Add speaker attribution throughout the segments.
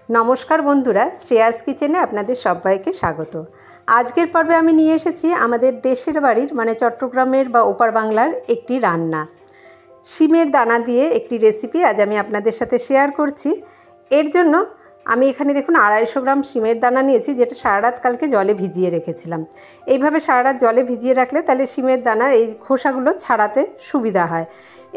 Speaker 1: নমস্কার বন্ধুরা, শ্রেয়াস কিচেনে আপনাদের সবাইকে স্বাগত। আজকের পর্বে আমি নিয়ে এসেছি আমাদের দেশের বাড়ির মানে চট্টগ্রামের বা ওপার বাংলার একটি রান্না। শিমের দানা দিয়ে একটি রেসিপি আজ আমি আপনাদের সাথে শেয়ার করছি। এর জন্য আমি এখানে দেখুন 250 গ্রাম শিমের দানা নিয়েছি, যেটা সারা রাত কালকে জলে ভিজিয়ে রেখেছিলাম। এইভাবে সারা রাত জলে ভিজিয়ে রাখলে তাহলে শিমের দানার এই খোসাগুলো ছাড়াতে সুবিধা হয়।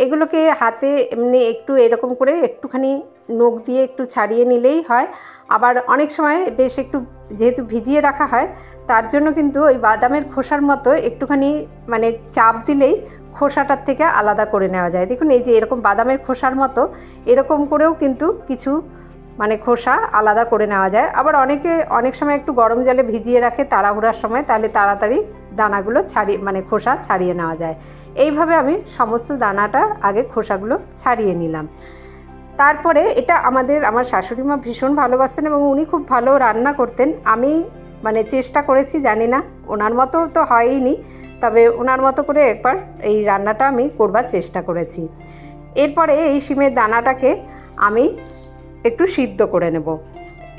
Speaker 1: এগুলোকে হাতে এমনি একটু এরকম করে একটুখানি নখ দিয়ে একটু ছাড়িয়ে নিলেই হয়। আবার অনেক সময় বেশ একটু যেহেতু ভিজিয়ে রাখা হয়, তার জন্য কিন্তু ওই বাদামের খোসার মতো একটুখানি মানে চাপ দিলেই খোসাটার থেকে আলাদা করে নেওয়া যায়। দেখুন এই যে এরকম বাদামের খোসার মতো এরকম করেও কিন্তু কিছু মানে খোসা আলাদা করে নেওয়া যায়। আবার অনেক সময় একটু গরম জলে ভিজিয়ে রাখে তাড়াহুড়ার সময়, তাহলে তাড়াতাড়ি দানাগুলো মানে খোসা ছাড়িয়ে নেওয়া যায়। এইভাবে আমি সমস্ত দানাটা আগে খোসাগুলো ছাড়িয়ে নিলাম। তারপরে এটা আমার শাশুড়ি মা ভীষণ ভালোবাসেন এবং উনি খুব ভালো রান্না করতেন। আমি মানে চেষ্টা করেছি, জানি না ওনার মতো তো হয়নি, তবে ওনার মতো করে একবার এই রান্নাটা আমি করবার চেষ্টা করেছি। এরপরে এই শিমের দানাটাকে আমি একটু সিদ্ধ করে নেব।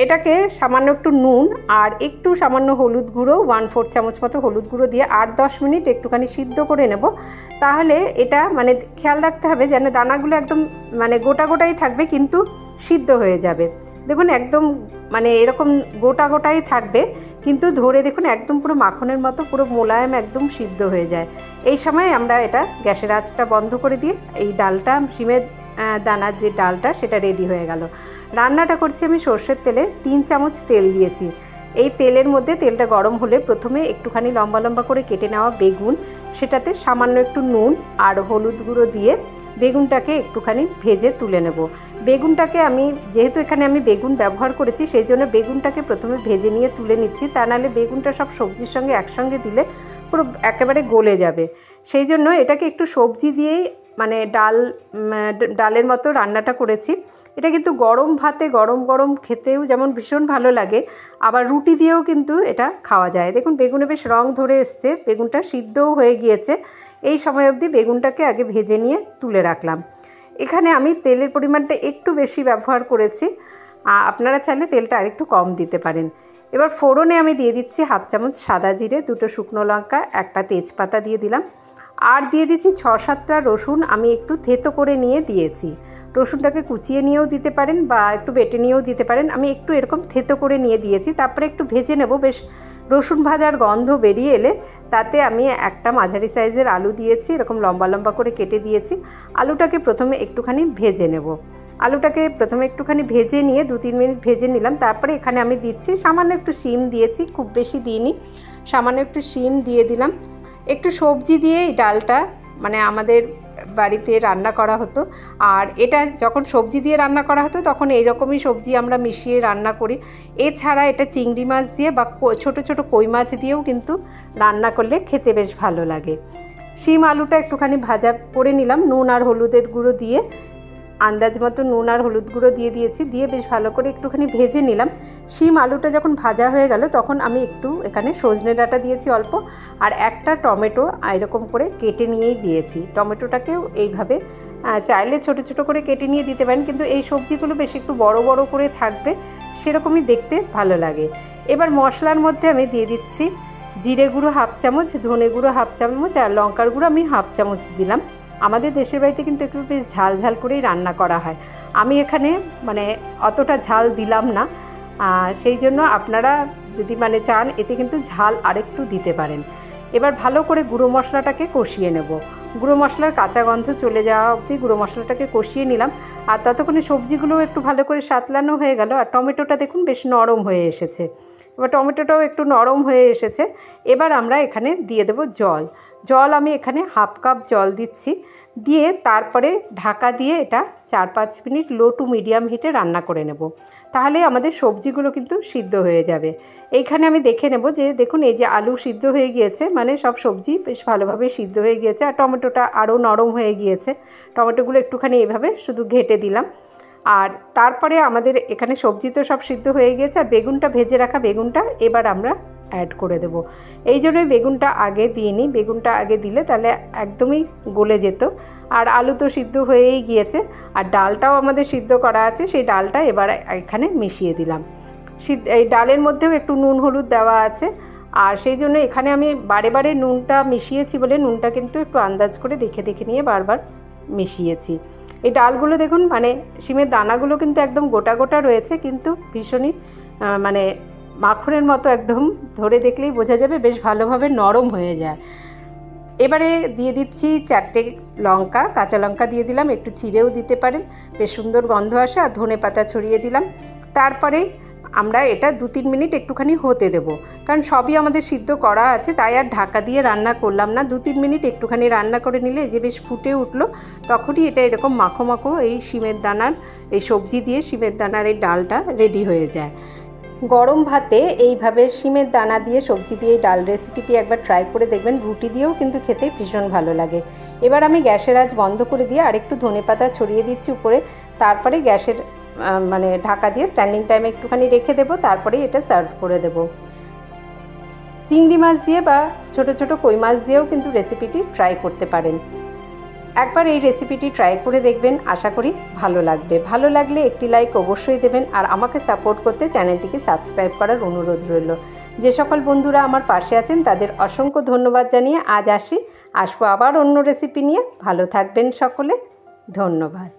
Speaker 1: এটাকে সামান্য একটু নুন আর একটু সামান্য হলুদ গুঁড়ো 1/4 চামচ মতো হলুদ গুঁড়ো দিয়ে 8-10 মিনিট একটুখানি সিদ্ধ করে নেব। তাহলে এটা মানে খেয়াল রাখতে হবে যেন দানাগুলো একদম মানে গোটা গোটাই থাকবে, কিন্তু সিদ্ধ হয়ে যাবে। দেখুন একদম মানে এরকম গোটা গোটাই থাকবে, কিন্তু ধরে দেখুন একদম পুরো মাখনের মতো পুরো মোলায়েম একদম সিদ্ধ হয়ে যায়। এই সময় আমরা এটা গ্যাসের আঁচটা বন্ধ করে দিয়ে এই ডালটা শিমের দানার যে ডালটা সেটা রেডি হয়ে গেল। রান্নাটা করছি আমি সর্ষের তেলে, 3 চামচ তেল দিয়েছি। এই তেলের মধ্যে তেলটা গরম হলে প্রথমে একটুখানি লম্বা লম্বা করে কেটে নেওয়া বেগুন, সেটাতে সামান্য একটু নুন আর হলুদ গুঁড়ো দিয়ে বেগুনটাকে একটুখানি ভেজে তুলে নেব। বেগুনটাকে যেহেতু এখানে আমি বেগুন ব্যবহার করেছি, সেই জন্য বেগুনটাকে প্রথমে ভেজে নিয়ে তুলে নিচ্ছি। তা নাহলে বেগুনটা সব সবজির সঙ্গে একসঙ্গে দিলে পুরো একেবারে গলে যাবে। সেই জন্য এটাকে একটু সবজি দিয়েই মানে ডালের মতো রান্নাটা করেছি। এটা কিন্তু গরম ভাতে গরম গরম খেতেও যেমন ভীষণ ভালো লাগে, আবার রুটি দিয়েও কিন্তু এটা খাওয়া যায়। দেখুন বেগুনে বেশ রং ধরে এসছে, বেগুনটা সিদ্ধও হয়ে গিয়েছে। এই সময় অবধি বেগুনটাকে আগে ভেজে নিয়ে তুলে রাখলাম। এখানে আমি তেলের পরিমাণটা একটু বেশি ব্যবহার করেছি, আপনারা চাইলে তেলটা আরেকটু কম দিতে পারেন। এবার ফোড়নে আমি দিয়ে দিচ্ছি 1/2 চামচ সাদা জিরে, 2টো শুকনো লঙ্কা, একটা তেজপাতা দিয়ে দিলাম, আর দিয়ে দিচ্ছি 6-7টা রসুন আমি একটু থেতো করে নিয়ে দিয়েছি। রসুনটাকে কুচিয়ে নিয়েও দিতে পারেন বা একটু বেটে নিয়েও দিতে পারেন। আমি একটু এরকম থেতো করে নিয়ে দিয়েছি। তারপরে একটু ভেজে নেব। বেশ রসুন ভাজার গন্ধ বেরিয়ে এলে তাতে আমি একটা মাঝারি সাইজের আলু দিয়েছি, এরকম লম্বা লম্বা করে কেটে দিয়েছি। আলুটাকে প্রথমে একটুখানি ভেজে নেব। আলুটাকে প্রথমে একটুখানি ভেজে নিয়ে 2-3 মিনিট ভেজে নিলাম। তারপরে এখানে আমি দিচ্ছি সামান্য একটু শিম দিয়েছি, খুব বেশি দিইনি, সামান্য একটু শিম দিয়ে দিলাম। একটু সবজি দিয়ে এই ডালটা মানে আমাদের বাড়িতে রান্না করা হতো, আর এটা যখন সবজি দিয়ে রান্না করা হতো তখন এইরকমই সবজি আমরা মিশিয়ে রান্না করি। এছাড়া এটা চিংড়ি মাছ দিয়ে বা ছোট ছোট কই মাছ দিয়েও কিন্তু রান্না করলে খেতে বেশ ভালো লাগে। শিম আলুটা একটুখানি ভাজা করে নিলাম, নুন আর হলুদের গুঁড়ো দিয়ে আন্দাজ মতো নুন আর হলুদ গুঁড়ো দিয়ে দিয়েছি, দিয়ে বেশ ভালো করে একটুখানি ভেজে নিলাম। শিম আলুটা যখন ভাজা হয়ে গেল তখন আমি একটু এখানে সজনে ডাঁটা দিয়েছি অল্প, আর একটা টমেটো এরকম করে কেটে নিয়েই দিয়েছি। টমেটোটাকেও এইভাবে চাইলে ছোট ছোট করে কেটে নিয়ে দিতে পারেন, কিন্তু এই সবজিগুলো বেশ একটু বড় বড় করে থাকবে, সেরকমই দেখতে ভালো লাগে। এবার মশলার মধ্যে আমি দিয়ে দিচ্ছি জিরে গুঁড়ো 1/2 চামচ, ধনে গুঁড়ো 1/2 চামচ আর লঙ্কার গুঁড়ো আমি 1/2 চামচ দিলাম। আমাদের দেশের বাড়িতে কিন্তু একটু বেশ ঝাল ঝাল করেই রান্না করা হয়। আমি এখানে মানে অতটা ঝাল দিলাম না, সেই জন্য আপনারা যদি মানে চান এতে কিন্তু ঝাল আরেকটু দিতে পারেন। এবার ভালো করে গুঁড়ো মশলাটাকে কষিয়ে নেব। গুঁড়ো মশলার কাঁচা গন্ধ চলে যাওয়া অবধি গুঁড়ো মশলাটাকে কষিয়ে নিলাম। আর ততক্ষণে সবজিগুলোও একটু ভালো করে সাঁতলানো হয়ে গেল, আর টমেটোটা দেখুন বেশ নরম হয়ে এসেছে। এবার টমেটোটাও একটু নরম হয়ে এসেছে। এবার আমরা এখানে দিয়ে দেব জল আমি এখানে 1/2 কাপ জল দিচ্ছি, দিয়ে তারপরে ঢাকা দিয়ে এটা 4-5 মিনিট লো টু মিডিয়াম হিটে রান্না করে নেব। তাহলে আমাদের সবজিগুলো কিন্তু সিদ্ধ হয়ে যাবে। এইখানে আমি দেখে নেব যে দেখুন এই যে আলু সিদ্ধ হয়ে গিয়েছে, মানে সব সবজি বেশ ভালোভাবে সিদ্ধ হয়ে গিয়েছে, আর টমেটোটা আরও নরম হয়ে গিয়েছে। টমেটোগুলো একটুখানি এভাবে শুধু ঘেটে দিলাম। আর তারপরে আমাদের এখানে সবজি তো সব সিদ্ধ হয়ে গিয়েছে, আর বেগুনটা ভেজে রাখা বেগুনটা এবার আমরা অ্যাড করে দেব। এই জন্যই বেগুনটা আগে দিইনি, বেগুনটা আগে দিলে তাহলে একদমই গলে যেত। আর আলু তো সিদ্ধ হয়েই গিয়েছে, আর ডালটাও আমাদের সিদ্ধ করা আছে, সেই ডালটা এবার এখানে মিশিয়ে দিলাম। এই ডালের মধ্যেও একটু নুন হলুদ দেওয়া আছে, আর সেই জন্য এখানে আমি বারে বারে নুনটা মিশিয়েছি বলে নুনটা কিন্তু একটু আন্দাজ করে দেখে দেখে নিয়ে বারবার মিশিয়েছি। এই ডালগুলো দেখুন, মানে শিমের দানাগুলো কিন্তু একদম গোটা গোটা রয়েছে, কিন্তু ভীষণই মানে মাখনের মতো, একদম ধরে দেখলেই বোঝা যাবে, বেশ ভালোভাবে নরম হয়ে যায়। এবারে দিয়ে দিচ্ছি 4টে লঙ্কা, কাঁচা লঙ্কা দিয়ে দিলাম, একটু চিড়েও দিতে পারেন, বেশ সুন্দর গন্ধ আসে। আর ধনে পাতা ছড়িয়ে দিলাম। তারপরে আমরা এটা 2-3 মিনিট একটুখানি হতে দেব, কারণ সবই আমাদের সিদ্ধ করা আছে, তাই আর ঢাকা দিয়ে রান্না করলাম না। 2-3 মিনিট একটুখানি রান্না করে নিলে যে বেশ ফুটে উঠলো, তখনই এটা এরকম মাখো মাখো এই শিমের দানার, এই সবজি দিয়ে শিমের দানার এই ডালটা রেডি হয়ে যায়। গরম ভাতে এইভাবে শিমের দানা দিয়ে সবজি দিয়ে ডাল রেসিপিটি একবার ট্রাই করে দেখবেন, রুটি দিয়েও কিন্তু খেতে ভীষণ ভালো লাগে। এবার আমি গ্যাসের আঁচ বন্ধ করে দিয়ে আরেকটু ধনেপাতা ছড়িয়ে দিচ্ছি উপরে, তারপরে গ্যাসের মানে ঢাকা দিয়ে স্ট্যান্ডিং টাইমে একটুখানি রেখে দেবো, তারপরে এটা সার্ভ করে দেব। চিংড়ি মাছ দিয়ে বা ছোট ছোট কই মাছ দিয়েও কিন্তু রেসিপিটি ট্রাই করতে পারেন। একবার এই রেসিপিটি ট্রাই করে দেখবেন, আশা করি ভালো লাগবে। ভালো লাগলে একটি লাইক অবশ্যই দেবেন, আর আমাকে সাপোর্ট করতে চ্যানেলটিকে সাবস্ক্রাইব করার অনুরোধ রইল। যে সকল বন্ধুরা আমার পাশে আছেন তাদের অসংখ্য ধন্যবাদ জানিয়ে আজ আসবো আবার অন্য রেসিপি নিয়ে। ভালো থাকবেন সকলে, ধন্যবাদ।